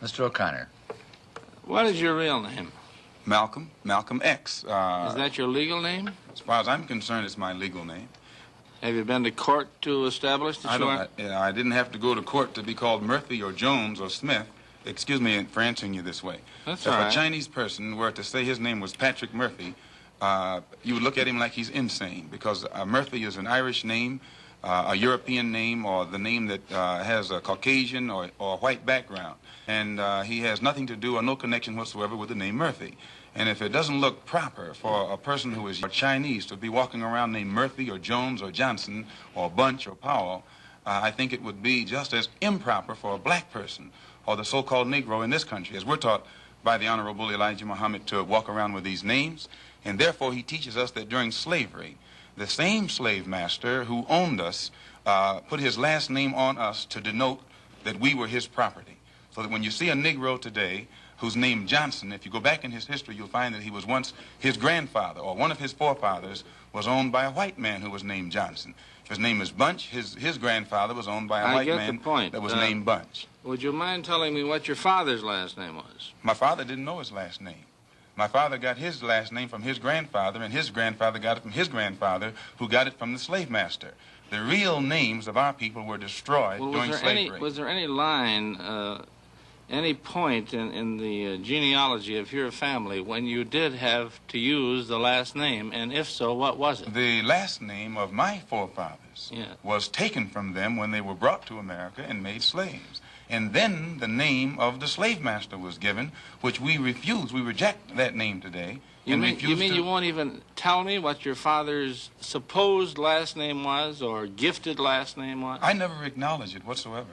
Mr. O'Connor. What is your real name? Malcolm X. Is that your legal name? As far as I'm concerned, it's my legal name. Have you been to court to establish that you are? I didn't have to go to court to be called Murphy or Jones or Smith. Excuse me for answering you this way. That's if all right. a Chinese person were to say his name was Patrick Murphy, you would look at him like he's insane, because Murphy is an Irish name, a European name, or the name that has a Caucasian or white background. And he has nothing to do or no connection whatsoever with the name Murphy. And if it doesn't look proper for a person who is Chinese to be walking around named Murphy or Jones or Johnson or Bunch or Powell, I think it would be just as improper for a black person or the so-called Negro in this country, as we're taught by the Honorable Elijah Muhammad to walk around with these names. And therefore he teaches us that during slavery, the same slave master who owned us put his last name on us to denote that we were his property. So that when you see a Negro today who's named Johnson, if you go back in his history, you'll find that he was once his grandfather, or one of his forefathers was owned by a white man who was named Johnson. If his name is Bunch, his grandfather was owned by a white man that was named Bunch. Would you mind telling me what your father's last name was? My father didn't know his last name. My father got his last name from his grandfather, and his grandfather got it from his grandfather, who got it from the slave master. The real names of our people were destroyed during slavery. Was there any line, any point in the genealogy of your family when you did have to use the last name, and if so, what was it? The last name of my forefathers was taken from them when they were brought to America and made slaves. And then the name of the slave master was given, which we refuse. We reject that name today. You mean you won't even tell me what your father's supposed last name was or gifted last name was? I never acknowledge it whatsoever.